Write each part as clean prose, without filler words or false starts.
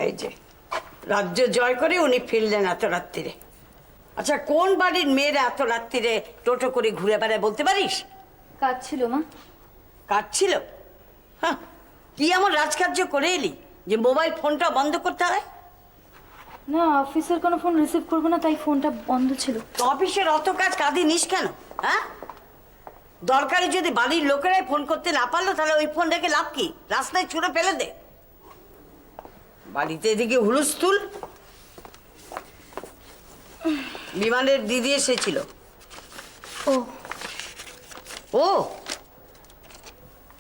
এই যে রাজ্য জয় করে উনি ফিরলেন এত রাত্রিরে। আচ্ছা, কোন বাড়ির মেয়েরা এত রাত্রিরে টোটো করে ঘুরে বেড়ায় বলতে পারিস? কাজ ছিল মা। কাজ ছিল? হ্যাঁ, কি এমন রাজকার্য করে এলি যে মোবাইল ফোনটা বন্ধ করতে হয়? না, অফিসের কোনো ফোন রিসিভ করবো না, তাই ফোনটা বন্ধ ছিল। তো অফিসের অত কাজ কাঁদি নিস কেন? হ্যাঁ, দরকারি যদি বাড়ির লোকেরাই ফোন করতে না পারলো তাহলে ওই ফোন রেখে লাভ কি? রাস্তায় ছুঁড়ে ফেলে দে। বাড়িতে এদিকে হুলস্থুল। বিমানের দিদি এসেছিল। ও ও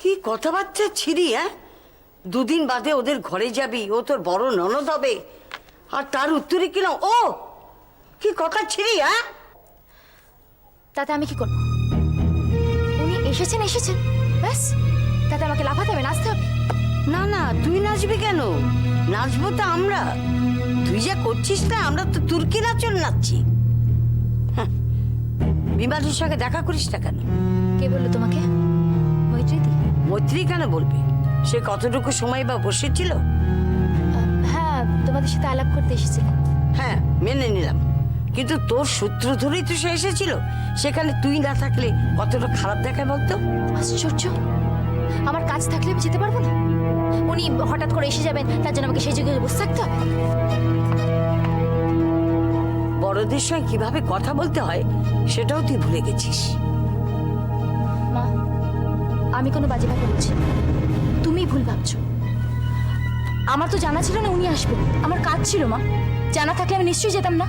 কি কথাবার্তা ছিড়ি! হ্যাঁ, দুদিন বাদে ওদের ঘরে যাবি, ও তোর বড় ননদ হবে, আর তার উত্তরে কিনা ও কি কথা ছিড়ি! হ্যাঁ, তাতে আমি কি করবো? উনি এসেছেন ব্যাস, তাতে আমাকে লাফাতে হবে, নাচতে হবে? না না, তুই নাচবি কেন? নাচবো তো আমরা। তুই যা করছিস না, আমরা তো তুর্কি নাচন নাচছি। হ্যাঁ, বিমানের সঙ্গে দেখা করিস না কেন? কে বললো তোমাকে? মৈত্রীদি? মৈত্রী কেন বলবি? সে কতটুকু সময় বা বসেছিল? হ্যাঁ, তোমাদের সাথে আলাপ করতে এসেছিলেন। হ্যাঁ, মেনে নিলাম, কিন্তু তোর সূত্র ধরেই তো সে এসেছিল। সেখানে তুই না থাকলে কতটা খারাপ দেখায় বলতো? আশ্চর্য, আমার কাজ থাকলে আমি যেতে পারবো না? উনি হঠাৎ করে এসে যাবেন, তার জন্য আমাকে সেই জায়গায় বসে থাকতে হবে? বড়দের সঙ্গে কিভাবে কথা বলতে হয় সেটাও তুই ভুলে গেছিস। মা, আমি কোনো বাজে কথা বলছি না, তুমি ভুল ভাবছো। আমার তো জানা ছিল না উনি আসবেন, আমার কাজ ছিল মা। জানা থাকলে আমি নিশ্চয়ই যেতাম না।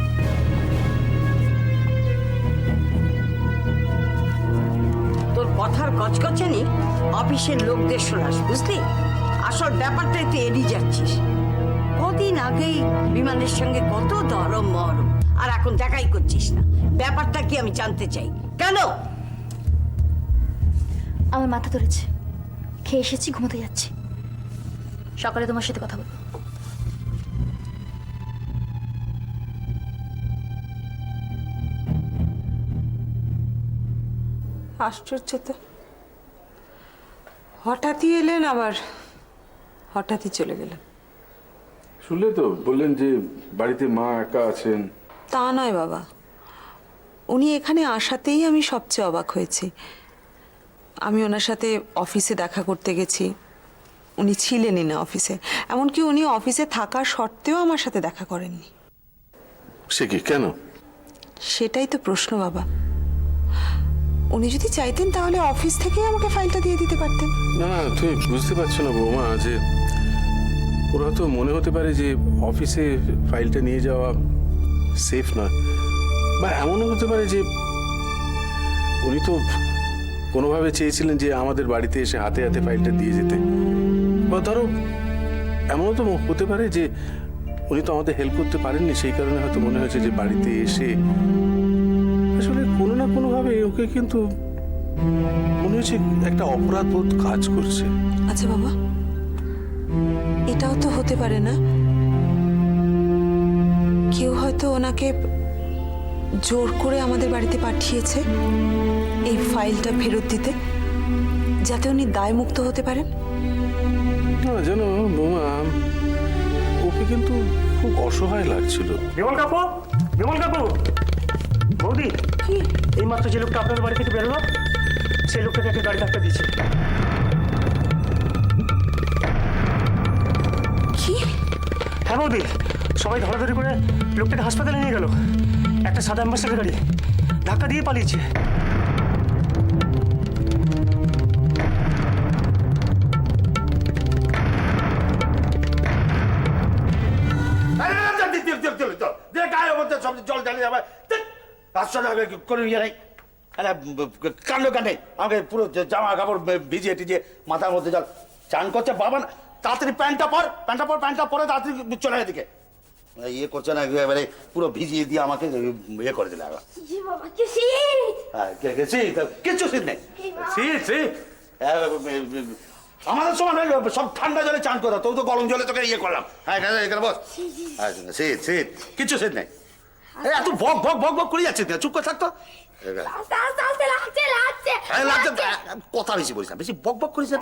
তোর কথার কচকচানি অফিসের লোকদের শোনাস, বুঝলি? আসল ব্যাপারটাই তুই এড়িয়ে যাচ্ছিস। কদিন আগেই বিমানের সঙ্গে কত দরম মহরম, আর এখন দেখাই করছিস না। ব্যাপারটা কি আমি জানতে চাই। কেন? আমার মাথা ধরেছে, খেয়ে এসেছি, ঘুমোতে যাচ্ছি। সকালে তোমার সাথে কথা বলবো। আশ্চর্য তো, হঠাৎই এলেন, আবার হঠাৎই চলে গেলেন। শুনলে তো, বললেন যে বাড়িতে মা একা আছেন। তা নয় বাবা, উনি এখানে আসাতেই আমি সবচেয়ে অবাক হয়েছি। আমি ওনার সাথে অফিসে দেখা করতে গেছি, উনি ছিলেনই না অফিসে। এমনকি উনি অফিসে থাকা সত্ত্বেও আমার সাথে দেখা করেননি। সে কি, কেন? সেটাই তো প্রশ্ন বাবা। উনি যদি চাইতেন তাহলে অফিস থেকেই আমাকে ফাইলটা দিয়ে দিতে পারতেন। না না, তুমি বুঝতে পারছো না বৌমা, যে ওরা তো মনে হতে পারে যে অফিসে ফাইলটা নিয়ে যাওয়া সেফ নয়, বা এমনও হতে পারে যে উনি তো কোনোভাবে চেয়েছিলেন যে আমাদের বাড়িতে এসে হাতে হাতে ফাইলটা দিয়ে যেতে। বা ধরো এমনও তো হতে পারে যে উনি তো আমাদের হেল্প করতে পারেননি, সেই কারণে হয়তো মনে হয়েছে যে বাড়িতে এসে আসলে কোনো না কোনোভাবে ওকে, কিন্তু মনে হচ্ছে একটা অপরাধ বোধ কাজ করছে। আচ্ছা বাবা, এটাও তো হতে পারে না? কেউ হয়তো ওনাকে জোর করে আমাদের বাড়িতে পাঠিয়েছে এই ফাইলটা ফেরত দিতে, যাতে উনি দায়মুক্ত হতে পারেন। না জানো বৌমা, ওকে কিন্তু খুব অসহায় লাগছিল। বিমল কাকু, বিমল কাকু, বৌদি, এই মাত্র যে লোকটা আপনাদের বাড়ি থেকে বেরোলো, সেই লোকটাকে একটা গাড়ি ধাক্কা দিয়েছে। কি? হ্যাঁ বৌদি, সবাই ধরাধরি করে লোকটাকে হাসপাতালে নিয়ে গেল। একটা সাদা অ্যাম্বাসেডার গাড়ি ধাক্কা দিয়ে পালিয়েছে। জল ঢালে যাবে কোনো ইয়ে নেই। কাণ্ড কাণ্ডে আমাকে পুরো জামা কাপড় ভিজিয়ে টিজিয়ে মাথার মধ্যে জল। চান করছে বাবা, তাড়াতাড়ি প্যান্টটা পরে তাড়াতাড়ি চলে এদিকে। ইয়ে করছে না, এবারে পুরো ভিজিয়ে দিয়ে আমাকে ইয়ে করে দিলে। কিচ্ছু শীত নেই। শীত আমাদের সময় সব ঠান্ডা জলে চান করো, তো গরম জলে তোকে ইয়ে করলাম। হ্যাঁ এখানে বস। শীত কিচ্ছু শীত নেই। এত বক বক বক বক করে যাচ্ছে, চুপ করে থাকতো। কথা বেশি বলিস না, বেশি বক বক করিস না।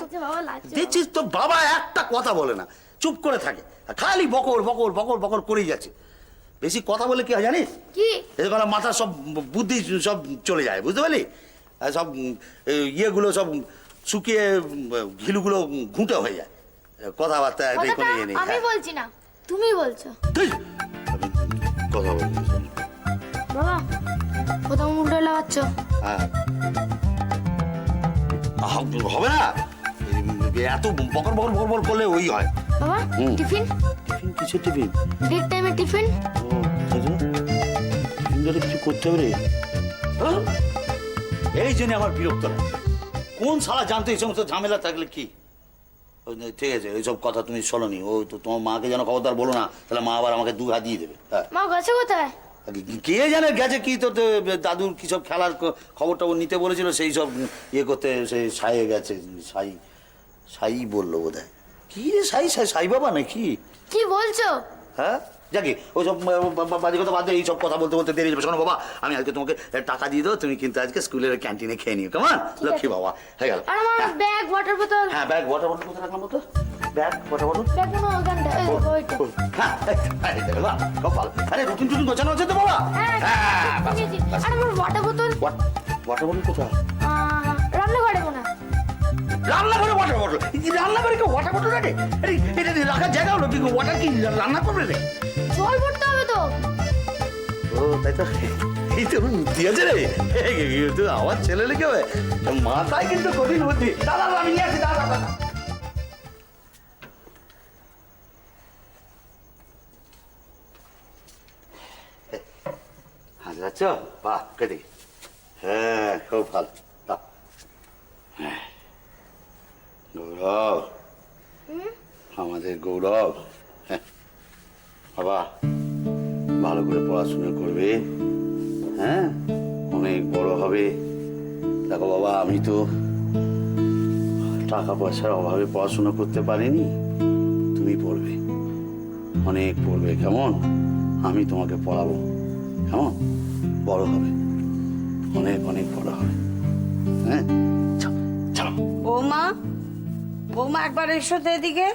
দেখছিস তোর বাবা একটা কথা বলে না, চুপ করে থাকে আর খালি বকর বকর বকর বকর করেই যাচ্ছে। বেশি কথা বলে কি হয় জানিস, কি এদের মাথার সব বুদ্ধি সব চলে যায়, বুঝতে পারলি? আর সব ইয়েগুলো সব শুকিয়ে ঘিলুগুলো ঘুঁটে হয়ে যায়, কথাবার্তা এটাই করে ইয়ে নেই। আমি বলছি না, তুমি বলছো। তুই কথা বলবি? বাবা কোথাও মুন্ডে লাগাচ্ছ? হ্যাঁ হবে না, এত বকর বকর বকর বকর করলে ওই হয়। বাবা টিফিন টিফিন কিসের টিফিন? ব্রেক টাইমে টিফিন। টিফিন ধরে কিছু করতে হবে রে। হ্যাঁ? এই জন্য আমার বিরক্ত লাগে। কোন শালা জানতো এই সমস্ত ঝামেলা থাকলে কি? ঠিক আছে, এইসব কথা তুমি শোনোনি। ও তো তোমার মাকে যেন খবরদার বলো না, তাহলে মা আবার আমাকে 2 হাত দিয়ে দেবে। হ্যাঁ মা গেছে কোথায়? কে জানে গেছে কি, তো দাদুর কি সব খেলার খবরটা ও নিতে বলেছিল, সেই সব ইয়ে করতে সে সাইয়ে গেছে। সাই বললো বোধ হয়। কি রে সাই বাবা নাকি? কি বলছো? হ্যাঁ যাকে ওই সব বাজে কথা বাদ দিয়ে এইসব কথা বলতে বলতে দেরি যাবে। শোনো বাবা, আমি আজকে তোমাকে টাকা দিয়ে দেবো, তুমি কিন্তু আজকে স্কুলের ক্যান্টিনে খেয়ে নিও, কেমন? লক্ষ্মী বাবা হয়ে গেল। আর আমার ব্যাগ ওয়াটার বোতল। হ্যাঁ ব্যাগ ওয়াটার বোতল কোথায় রাখলাম তো? ব্যাগ ওয়াটার বোতল ব্যাগ কোনো ওখানটা ওইটা। হ্যাঁ খুব ভালো। আরে রুটিন টুটিন গোছানো আছে তো বাবা? হ্যাঁ নিয়েছি। আর আমার ওয়াটার বোতল ওয়াটার বোতল কোথায়? রান্নাঘরে মনে হয়। রান্নাঘরে ওয়াটার বোতল? রান্নাঘরে কেউ ওয়াটার বোতল রাখে? এটা রাখার জায়গা হলো কি? ওয়াটার কি রান্না করবে রে? জল ভরতে হবে তো। ও তাই তো, এই তো বুদ্ধি আছে রে। তো আমার ছেলে লেগে মাথায় কিন্তু কঠিন বুদ্ধি। দাদা আমি নিয়ে আসি, দাদা দাদা। হাত যাচ্ছ? বাহ কেটে, হ্যাঁ খুব ভালো। গৌরব, আমাদের গৌরব, হ্যাঁ বাবা ভালো করে পড়াশোনা করবে, হ্যাঁ অনেক বড় হবে। দেখো বাবা, আমি তো টাকা পয়সার অভাবে পড়াশোনা করতে পারিনি, তুমি পড়বে, অনেক পড়বে, কেমন? আমি তোমাকে পড়াবো, কেমন? বড় হবে, অনেক অনেক বড় হবে। হ্যাঁ চলো। বৌমা, বৌমা একবার এসো তো এদিকে।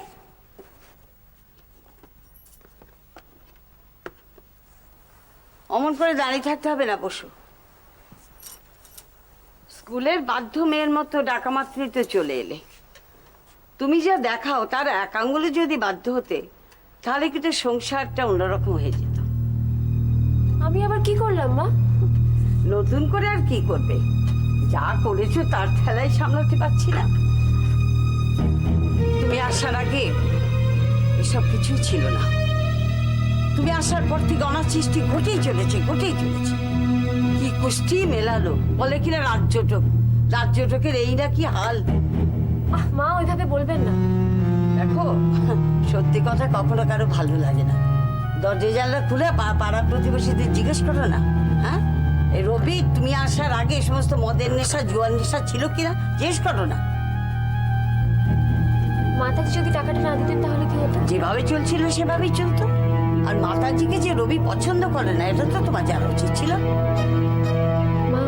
অমন করে দাঁড়িয়ে থাকতে হবে না, বসো। স্কুলের বাধ্য মেয়ের মতো ডাকা মাত্রই তো চলে এলে। তুমি যা দেখাও তার এক আঙ্গুলে যদি বাধ্য হতে, তাহলে কিন্তু সংসারটা অন্যরকম হয়ে যেত। আমি আবার কি করলাম মা? নতুন করে আর কি করবে? যা করেছো তার ঠেলায় সামলাতে পারছি না। তুমি আসার আগে এসব কিছুই ছিল না। তুমি আসার পর থেকে অনাসৃষ্টি ঘটেই চলেছে। কি কুষ্টি মেলালো, বলে কিনা রাজ্যটকের এই নাকি হাল। মা ওইভাবে বলবেন না। দেখো, সত্যি কথা কখনো কারো ভালো লাগে না। দরজা জানলা খুলে পাড়া প্রতিবেশীদের জিজ্ঞেস করো না। হ্যাঁ, এই রবি তুমি আসার আগে এই সমস্ত মদের নেশা জুয়ার নেশা ছিল কিনা জিজ্ঞেস করো না। মাতাজি যদি টাকাটা না দিতেন তাহলে কি হতো? যেভাবে চলছিল সেভাবেই চলতো। আর মাতাজিকে যে রবি পছন্দ করে না, এটা তো তোমার জানা উচিত ছিল। মা,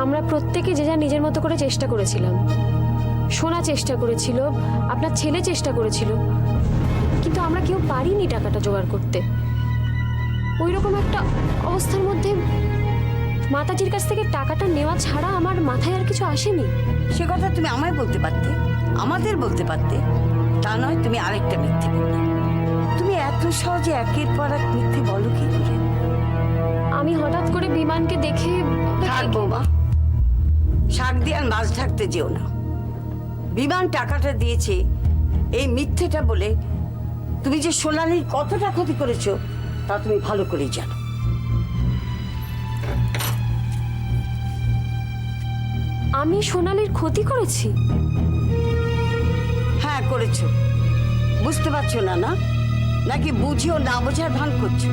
আমরা প্রত্যেকে যে যা নিজের মতো করে চেষ্টা করেছিলাম। সোনা চেষ্টা করেছিল, আপনার ছেলে চেষ্টা করেছিল, কিন্তু আমরা কেউ পারিনি টাকাটা জোগাড় করতে। ওই রকম একটা অবস্থার মধ্যে মাতাজির কাছ থেকে টাকাটা নেওয়া ছাড়া আমার মাথায় আর কিছু আসেনি। সে কথা তুমি আমায় বলতে পারতে, আমাদের বলতে পারতে। তা নয়, তুমি আরেকটা মিথ্যে বললে। তুমি এত সহজে একের পর এক মিথ্যে বলো কি করে? আমি হঠাৎ করে বিমানকে দেখে থাকবো মা, শাক দিয়ে আর মাছ ঢাকতে যেও না। বিমান টাকাটা দিয়েছে এই মিথ্যেটা বলে তুমি যে সোনালির কতটা ক্ষতি করেছো তা তুমি ভালো করেই জানো। আমি সোনালির ক্ষতি করেছি? হ্যাঁ করেছো, বুঝতে পারছো না? না নাকি বুঝিও না বোঝার ভান করছো?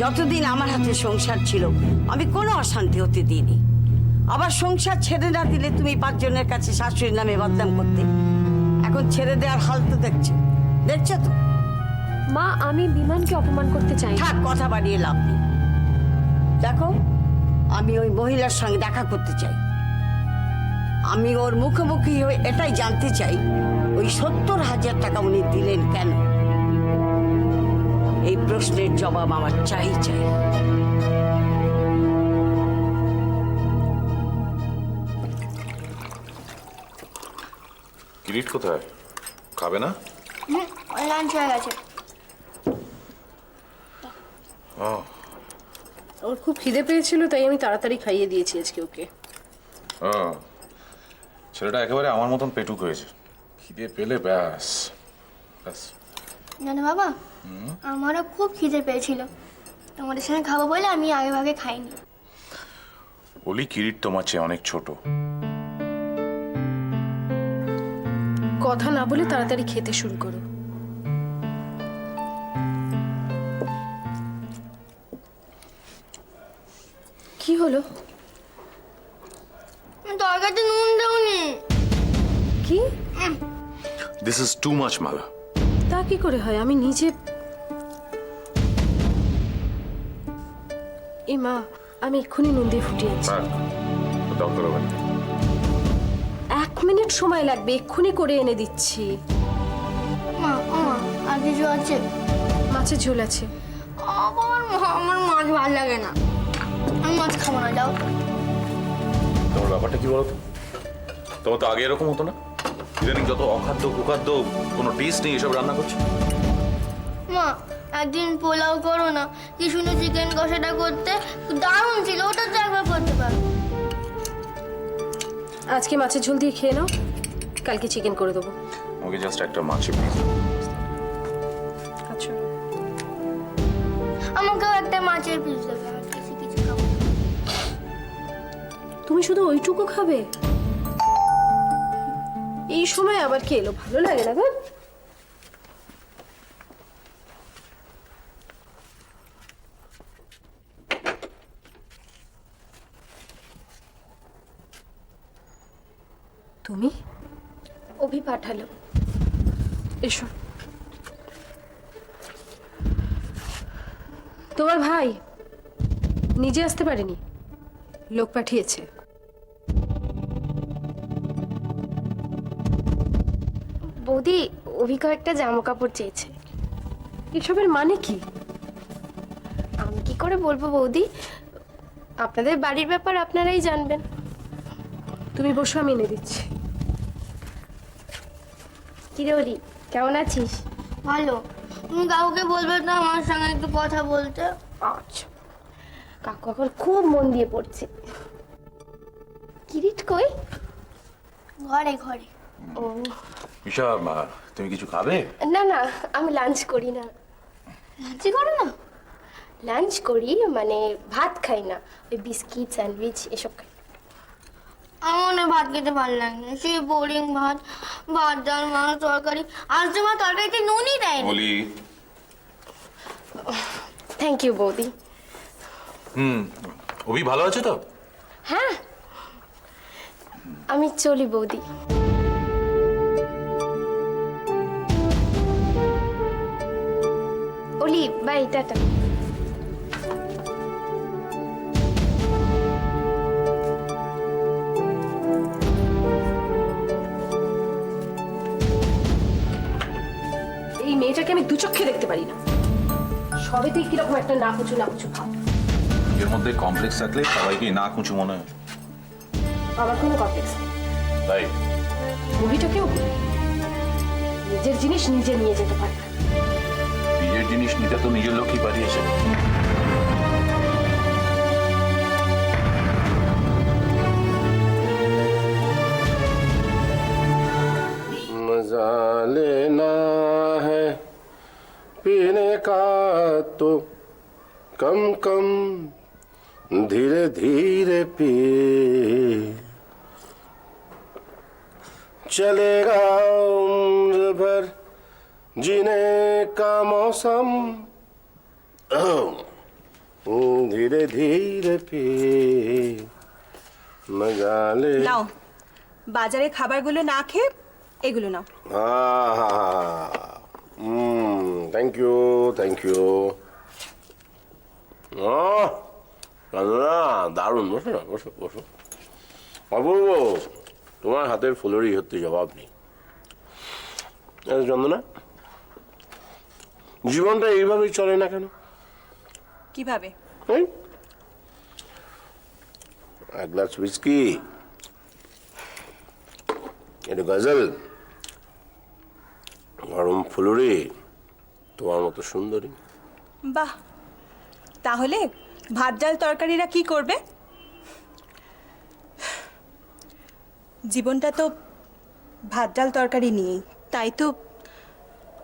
যতদিন আমার হাতে সংসার ছিল আমি কোনো অশান্তি হতে দিইনি। আবার সংসার ছেড়ে না দিলে তুমি 5 জনের কাছে শাশুড়ির নামে বদনাম করতে। এখন ছেড়ে দেওয়ার হাল তো দেখছো তো। মা, আমি বিমানকে অপমান করতে চাই না। থাক, কথা বাড়িয়ে লাভ নেই। দেখো, আমি ওই মহিলার সঙ্গে দেখা করতে চাই। আমি ওর মুখোমুখি হয়ে এটাই জানতে চাই, ওই 70,000 50,000 টাকা উনি দিলেন কেন? এই প্রশ্নের জবাব আমার চাই। কিরিট কোথায়? খাবে না? লাঞ্চ হয়ে গেছে। ওর খুব খিদে পেয়েছিল, তাই আমি তাড়াতাড়ি খাইয়ে দিয়েছি আজকে ওকে। ছেলেটা একেবারে আমার মতন পেটুক হয়েছে, খিদে পেলে ব্যাস ব্যাস। জানো বাবা, আমারও খুব খিদে পেয়েছিল, তোমাদের সঙ্গে খাবো বলে আমি আগে ভাগে খাইনি। বলি, কিরিট তোমার চেয়ে অনেক ছোট। কথা না বলে তাড়াতাড়ি খেতে শুরু করো। কি হলো? তরকারিতে নুন দেওনি। কি? দিস ইজ টু মাচ মালা। তা কি করে হয়? আমি নিজে। এ মা, আমি এক্ষুনি নুন দিয়ে ফুটিয়েছি। দরকার হবে না। 1 মিনিট সময় লাগবে, এক্ষুনি করে এনে দিচ্ছি। মা আর কিছু আছে? মাছের ঝোল আছে। আবার আমার মাছ ভালো লাগে না, আমি মাছ খাবো না, যাও। তোমার ব্যাপারটা কি বলো তো? তোমার তো আগে এরকম হতো না, ইদানিং যত অখাদ্য কুখাদ্য, কোনো টেস্ট নেই এসব রান্না করছো। মা একদিন পোলাও করো না, কি সুন্দর চিকেন কষাটা করতে দারুণ ছিল, ওটা তো একবার করতে পারো। আজকে মাছের ঝোল দিয়ে খেয়ে নাও, কালকে চিকেন করে দেবো। আমাকে জাস্ট একটা মাছি প্লিজ। আচ্ছা, আমাকেও একটা মাছের পিস দেবে, আমি কিছু খাবো না। তুমি শুধু ওইটুকু খাবে? এই সময় আবার কে এলো? ভালো লাগে না গো। তুমি? অভি পাঠালো। এসো। তোমার ভাই নিজে আসতে পারেনি, লোক পাঠিয়েছে। বৌদি, অভি কয়েকটা জামা কাপড় চেয়েছে। এসবের মানে কি? আমি কি করে বলবো বৌদি, আপনাদের বাড়ির ব্যাপার আপনারাই জানবেন। তুমি বসো, আমি এনে দিচ্ছি। কিরে অলি, কেমন আছিস? ভালো। তুমি কাউকে বলবে তো আমার সঙ্গে একটু কথা বলতে। আচ্ছা। কাকু এখন খুব মন দিয়ে পড়ছে। কিরিট কই? ঘরে। ও ঈশা, তুমি কিছু খাবে? না না, আমি লাঞ্চ করি না। লাঞ্চি করো না? লাঞ্চ করি মানে ভাত খাই না, ওই বিস্কিট স্যান্ডউইচ এসব খাই। আমার না ভাত খেতে ভালো লাগে না, সেই বোরিং ভাত, ডাল মাছ তরকারি। আজ তোমার তরকারিতে নুনই দেয় না। বলি। থ্যাংক ইউ বৌদি। অভি ভালো আছে তো? হ্যাঁ, আমি চলি বৌদি। অলি, বাই, টাটা। এই মেয়েটাকে আমি দু চোখে দেখতে পারি না, সবেতেই কিরকম একটা নাকুচু ভাব। এর মধ্যে কমপ্লেক্স থাকলে সবাইকে না কুচু মনে হয়। আমার কোনো কমপ্লেক্স নেই। তাই মুভিটাকেও নিজের জিনিস নিজে নিয়ে যেতে পারে না। নিজের জিনিস নিতে তো নিজের লোকই পাঠিয়েছে। मजा लेना है पीने का तो कम कम धीरे धीरे पी चलेगा उम्र भर जीने का मौसम धीरे धीरे पी मजा ले। নাও, বাজারে খাবারগুলো না খেয়ে এগুলো নাও। Thank you thank you. দারুণ, বসো না, বসো বসো। অপূর্ব, তোমার হাতের ফুলরি হতে জবাব নেই। চন্দনা, জীবনটা এইভাবেই চলে না কেন? কিভাবে? এই, এক গ্লাস হুইস্কি, একটু গজল, গরম ফুলুরি, তোমার মতো সুন্দরী। বাহ, তাহলে ভাত ডাল তরকারিরা কি করবে? জীবনটা তো ভাত ডাল তরকারি নিয়েই, তাই তো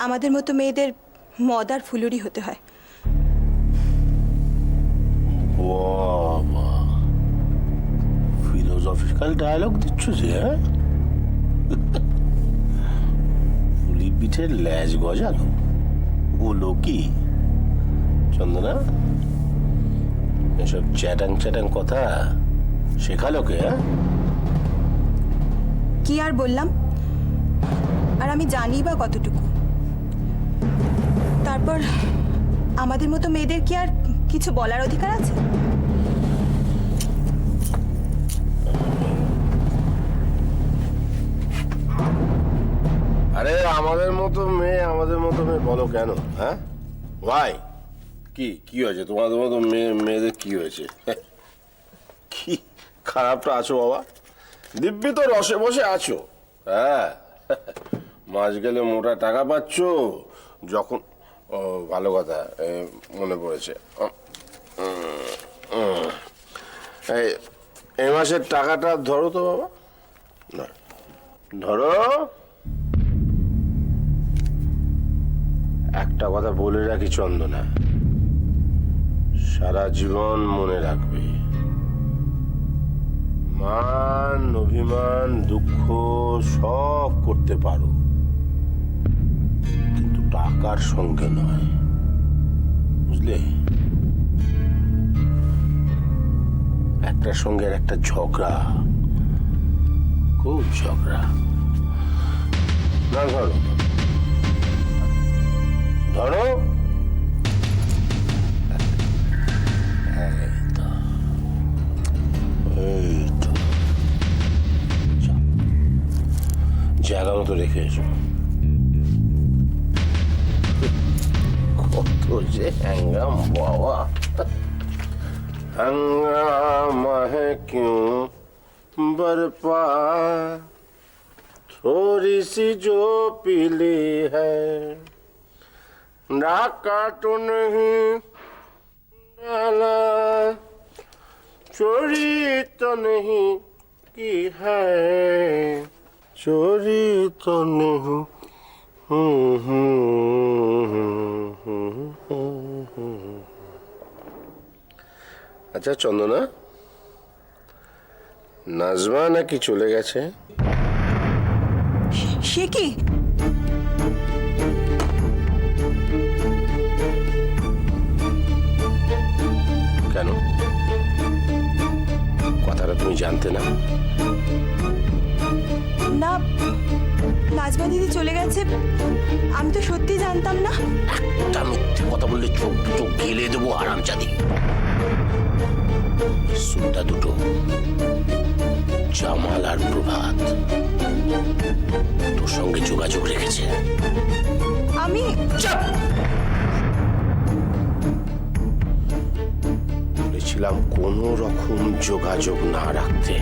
আমাদের মতো মেয়েদের মদ আর ফুলুরি হতে হয়। বাবা, ফিলোসফিক্যাল ডায়লগ দিচ্ছ যে, হ্যাঁ? পুলি পিঠের ল্যাজ গজালো বলো কি চন্দনা? এসব চ্যাটাং চ্যাটাং কথা শেখালো কে? হ্যাঁ, কি আর বললাম, আর আমি জানি বা কতটুকু। তারপর আমাদের মতো মেয়েদের কি আর কিছু বলার অধিকার আছে? আরে আমাদের মতো মেয়ে বলো কেন? হ্যাঁ, ভাই কি হয়েছে তোমাদের মতো মেয়েদের? কি হয়েছে? কি খারাপটা আছো বাবা? দিব্যি তো রসে বসে আছো। হ্যাঁ, মাস গেলে মোটা টাকা পাচ্ছ যখন। ও ভালো কথা, মনে পড়েছে। এই মাসের টাকাটা ধরো তো বাবা, না ধরো। একটা কথা বলে রাখি চন্দনা, সারা জীবন মনে রাখবে, মান অভিমান দুঃখ সব করতে পারো, কিন্তু টাকার সঙ্গে নয়, বুঝলে? একটার সঙ্গে আর একটা ঝগড়া, খুব ঝগড়া। না ধরো ধরো, জায়গা মতো রেখে এসো। কত যে হ্যাঙ্গাম বাবা, हंगामा है क्यों बरपा, थोड़ी सी जो पीली है, डाका तो नहीं डाला, चोरी तो नहीं की है, चोरी तो नहीं। আচ্ছা চন্দনা, নাজমা নাকি চলে গেছে? সে কি? কেন, কথাটা তুমি জানতে না? না, নাজমা দিদি চলে গেছে আমি তো সত্যি জানতাম না। একটা মিথ্যে কথা বললে চোখ দুটো গেলে দেবো হারামজাদি। সুটা দুটো, জামাল আর প্রভাত তোর সঙ্গে যোগাযোগ রেখেছে। আমি বলেছিলাম কোনো রকম যোগাযোগ না রাখতে,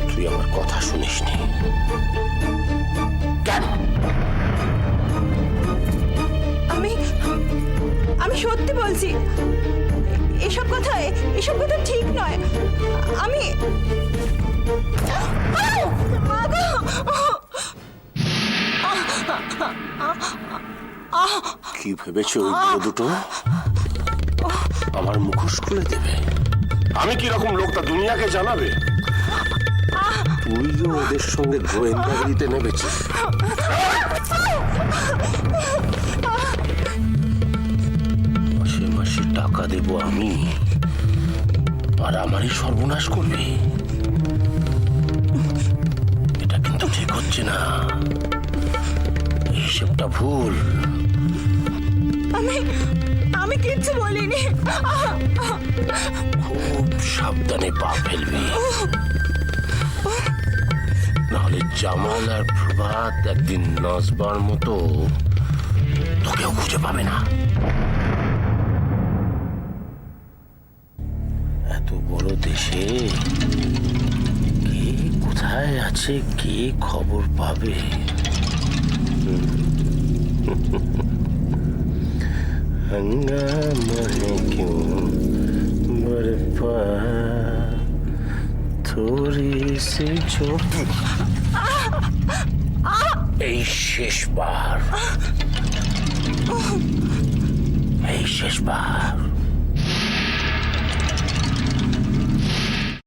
তুই আমার কথা শুনিসনি কেন? আমি সত্যি বলছি, এসব কথা ঠিক নয়। আমি কি ভেবেছো ওইগুলো দুটো আমার মুখোশ খুলে দেবে? আমি কি রকম লোক তা দুনিয়াকে জানাবে? তুইও ওদের সঙ্গে গোয়েন্দাগিরিতে নেমেছিস। মাসে মাসে টাকা দেব আমি, আর আমারই সর্বনাশ করবি? এটা কিন্তু ঠিক হচ্ছে না, হিসেবটা ভুল। আমি কিচ্ছু বলিনি। খুব সাবধানে পা ফেলবি, নাহলে জামাল আর প্রভাত একদিন নাচবার মতো তোকেও খুঁজে পাবে না। এত বড় দেশে কে কোথায় আছে, কে খবর পাবে? हंगामा है क्यों बरपा थोड़ी सी जो এই শেষবার